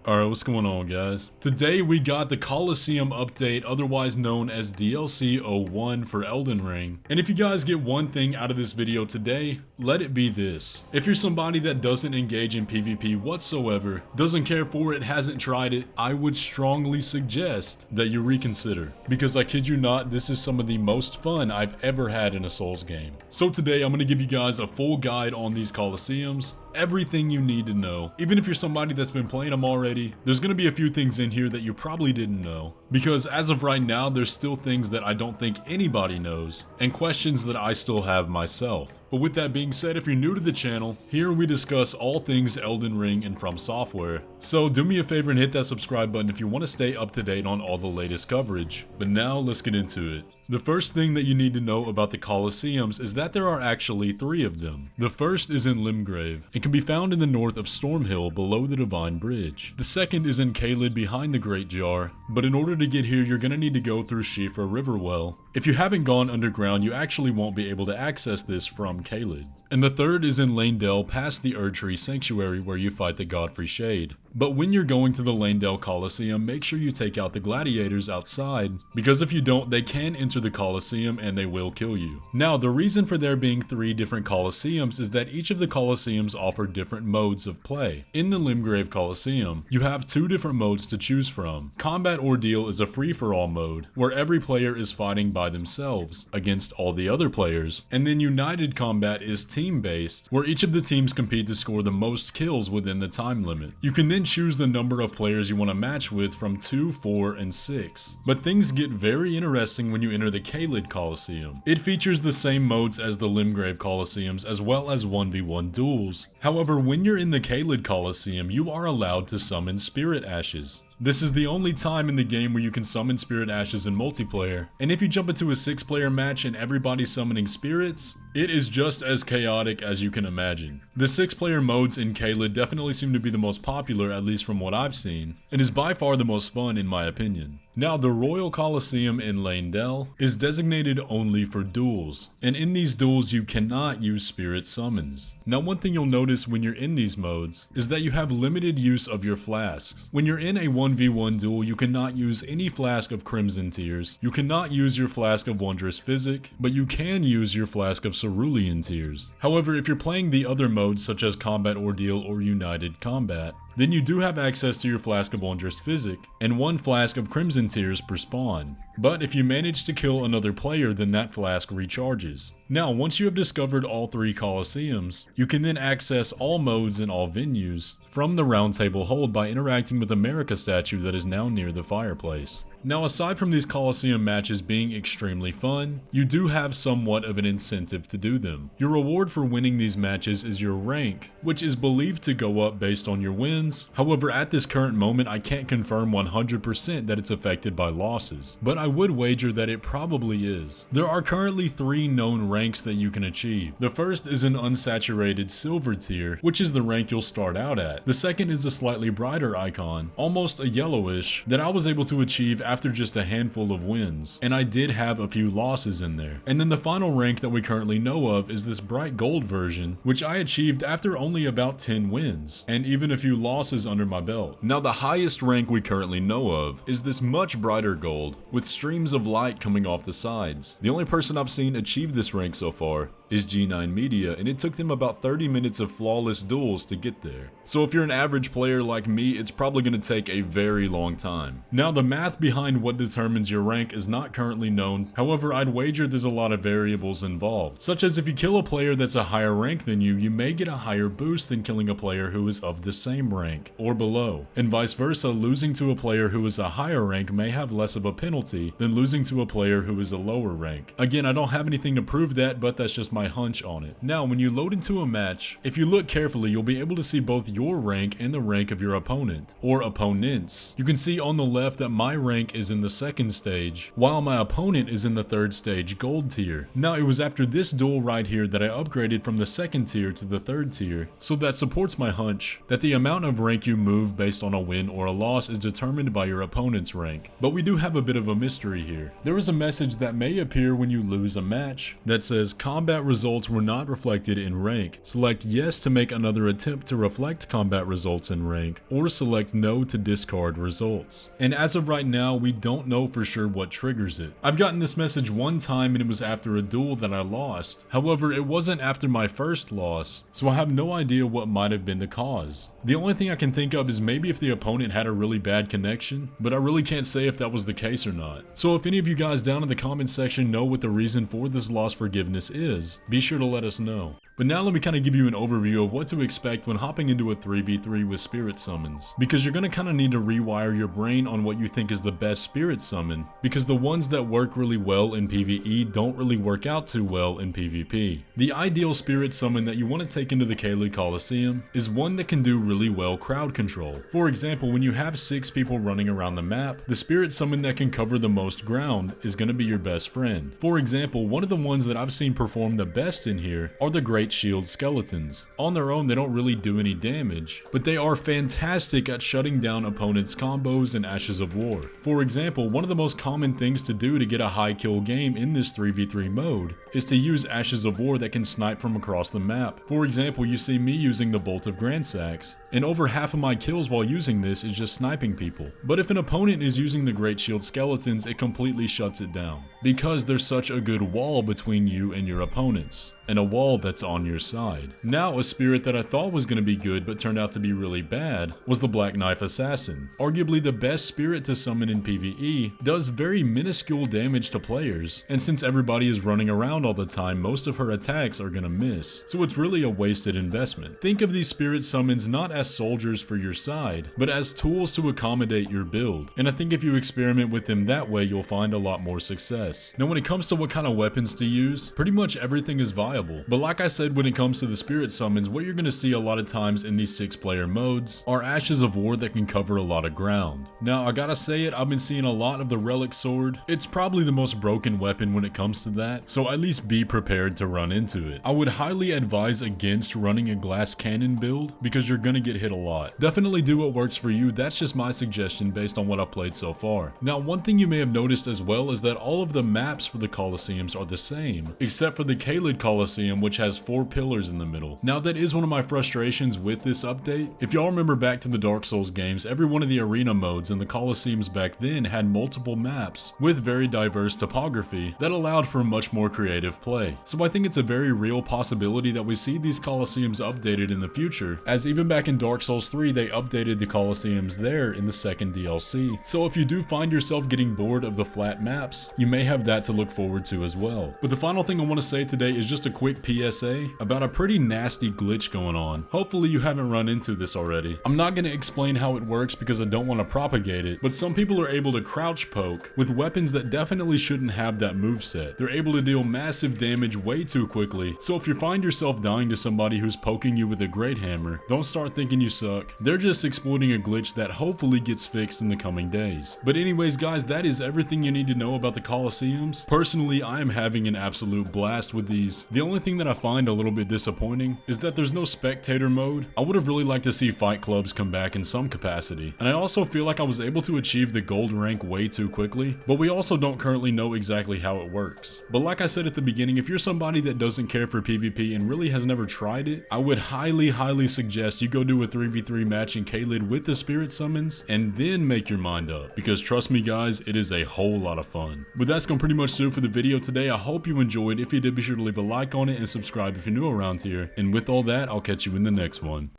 Alright, what's going on, guys? Today we got the Colosseum update, otherwise known as DLC 01 for Elden Ring. And if you guys get one thing out of this video today, let it be this. If you're somebody that doesn't engage in PvP whatsoever, doesn't care for it, hasn't tried it, I would strongly suggest that you reconsider. Because I kid you not, this is some of the most fun I've ever had in a Souls game. So today I'm going to give you guys a full guide on these Colosseums, everything you need to know. Even if you're somebody that's been playing them already, there's going to be a few things in here that you probably didn't know. Because as of right now, there's still things that I don't think anybody knows, and questions that I still have myself. But with that being said, if you're new to the channel, here we discuss all things Elden Ring and FromSoftware. So do me a favor and hit that subscribe button if you want to stay up to date on all the latest coverage. But now let's get into it. The first thing that you need to know about the Colosseums is that there are actually 3 of them. The first is in Limgrave and can be found in the north of Stormhill below the Divine Bridge. The second is in Caelid behind the Great Jar, but in order to get here you're going to need to go through Shiefra Riverwell. If you haven't gone underground, you actually won't be able to access this from Caelid. And the third is in Lanedale past the Erdtree Sanctuary where you fight the Godfrey Shade. But when you're going to the Lanedale Colosseum, make sure you take out the gladiators outside, because if you don't, they can enter the Colosseum and they will kill you. Now, the reason for there being 3 different Colosseums is that each of the Colosseums offer different modes of play. In the Limgrave Colosseum, you have 2 different modes to choose from. Combat Ordeal is a free-for-all mode, where every player is fighting by themselves against all the other players, and then United Combat is team-based, where each of the teams compete to score the most kills within the time limit. You can then choose the number of players you want to match with from 2, 4, and 6. But things get very interesting when you enter the Caelid Colosseum. It features the same modes as the Limgrave Colosseums as well as 1v1 duels. However, when you're in the Caelid Colosseum, you are allowed to summon Spirit Ashes. This is the only time in the game where you can summon Spirit Ashes in multiplayer, and if you jump into a 6-player match and everybody's summoning spirits, it is just as chaotic as you can imagine. The 6-player modes in Caelid definitely seem to be the most popular, at least from what I've seen, and is by far the most fun in my opinion. Now, the Royal Colosseum in Lanedale is designated only for duels, and in these duels you cannot use spirit summons. Now, one thing you'll notice when you're in these modes is that you have limited use of your flasks. When you're in a 1v1 duel, you cannot use any flask of Crimson Tears, you cannot use your flask of Wondrous Physic, but you can use your flask of Cerulean Tears. However, if you're playing the other modes such as Combat Ordeal or United Combat, then you do have access to your flask of Wondrous Physic and 1 flask of Crimson Tears per spawn. But if you manage to kill another player, then that flask recharges. Now, once you have discovered all 3 Colosseums, you can then access all modes and all venues from the Round Table Hold by interacting with the America statue that is now near the fireplace. Now, aside from these Colosseum matches being extremely fun, you do have somewhat of an incentive to do them. Your reward for winning these matches is your rank, which is believed to go up based on your wins. However, at this current moment, I can't confirm 100% that it's affected by losses, but I would wager that it probably is. There are currently 3 known ranks that you can achieve. The first is an unsaturated silver tier, which is the rank you'll start out at. The second is a slightly brighter icon, almost a yellowish, that I was able to achieve after just a handful of wins, and I did have a few losses in there. And then the final rank that we currently know of is this bright gold version, which I achieved after only about 10 wins, and even a few losses under my belt. Now, the highest rank we currently know of is this much brighter gold, with streams of light coming off the sides. The only person I've seen achieve this rank so far is G9 Media, and it took them about 30 minutes of flawless duels to get there. So if you're an average player like me, it's probably going to take a very long time. Now, the math behind what determines your rank is not currently known, however I'd wager there's a lot of variables involved, such as if you kill a player that's a higher rank than you may get a higher boost than killing a player who is of the same rank, or below, and vice versa. Losing to a player who is a higher rank may have less of a penalty than losing to a player who is a lower rank. Again, I don't have anything to prove that, but that's just my hunch on it. Now, when you load into a match, if you look carefully, you'll be able to see both your rank and the rank of your opponent, or opponents. You can see on the left that my rank is in the 2nd stage, while my opponent is in the 3rd stage gold tier. Now, it was after this duel right here that I upgraded from the 2nd tier to the 3rd tier, so that supports my hunch that the amount of rank you move based on a win or a loss is determined by your opponent's rank. But we do have a bit of a mystery here. There is a message that may appear when you lose a match that says combat results were not reflected in rank. Select yes to make another attempt to reflect combat results in rank, or select no to discard results. And as of right now, we don't know for sure what triggers it. I've gotten this message one time and it was after a duel that I lost. However, it wasn't after my first loss, so I have no idea what might have been the cause. The only thing I can think of is maybe if the opponent had a really bad connection, but I really can't say if that was the case or not. So if any of you guys down in the comments section know what the reason for this loss forgiveness is, be sure to let us know. But now let me kind of give you an overview of what to expect when hopping into a 3v3 with spirit summons, because you're going to kind of need to rewire your brain on what you think is the best spirit summon, because the ones that work really well in PvE don't really work out too well in PvP. The ideal spirit summon that you want to take into the Three Colosseum is one that can do really well crowd control. For example, when you have 6 people running around the map, the spirit summon that can cover the most ground is going to be your best friend. For example, one of the ones that I've seen perform the best in here are the Great Shield Skeletons. On their own, they don't really do any damage, but they are fantastic at shutting down opponents' combos and Ashes of War. For example, one of the most common things to do to get a high kill game in this 3v3 mode is to use Ashes of War that can snipe from across the map. For example, you see me using the Bolt of Gransax, and over half of my kills while using this is just sniping people. But if an opponent is using the Great Shield Skeletons, it completely shuts it down, because there's such a good wall between you and your opponents, and a wall that's on your side. Now, a spirit that I thought was going to be good but turned out to be really bad was the Black Knife Assassin. Arguably the best spirit to summon in PvE, does very minuscule damage to players, and since everybody is running around all the time, most of her attacks are going to miss, so it's really a wasted investment. Think of these spirit summons not as soldiers for your side, but as tools to accommodate your build, and I think if you experiment with them that way, you'll find a lot more success. Now when it comes to what kind of weapons to use, pretty much everything is viable, but like I said, when it comes to the spirit summons, what you're going to see a lot of times in these 6-player modes are Ashes of War that can cover a lot of ground. Now I gotta say it, I've been seeing a lot of the Relic Sword. It's probably the most broken weapon when it comes to that, so at least be prepared to run into it. I would highly advise against running a glass cannon build, because you're gonna get hit a lot. Definitely do what works for you, that's just my suggestion based on what I've played so far. Now one thing you may have noticed as well is that all of the maps for the Colosseums are the same, except for the Caelid Colosseum, which has 4 pillars in the middle. Now that is one of my frustrations with this update. If y'all remember back to the Dark Souls games, every one of the arena modes in the Colosseums back then had multiple maps with very diverse topography that allowed for much more creative play. So I think it's a very real possibility that we see these Colosseums updated in the future, as even back in Dark Souls 3 they updated the Colosseums there in the second DLC. So if you do find yourself getting bored of the flat maps, you may have that to look forward to as well. But the final thing I want to say today is just a quick PSA about a pretty nasty glitch going on. Hopefully you haven't run into this already. I'm not going to explain how it works because I don't want to propagate it, but some people are able to crouch poke with weapons that definitely shouldn't have that moveset. They're able to deal massive damage way too quickly, so if you find yourself dying to somebody who's poking you with a great hammer, don't start thinking you suck. They're just exploiting a glitch that hopefully gets fixed in the coming days. But anyways guys, that is everything you need to know about the Colosseums. Personally, I am having an absolute blast with these. The only thing that I find a little bit disappointing is that there's no spectator mode. I would have really liked to see fight clubs come back in some capacity, and I also feel like I was able to achieve the gold rank way too quickly, but we also don't currently know exactly how it works. But like I said at the beginning, if you're somebody that doesn't care for PvP and really has never tried it, I would highly suggest you go do a 3v3 match in Caelid with the spirit summons and then make your mind up, because trust me guys, it is a whole lot of fun. But that's gonna pretty much do it for the video today. I hope you enjoyed. If you did, be sure to leave a like on it and subscribe if you're new around here. And with all that, I'll catch you in the next one.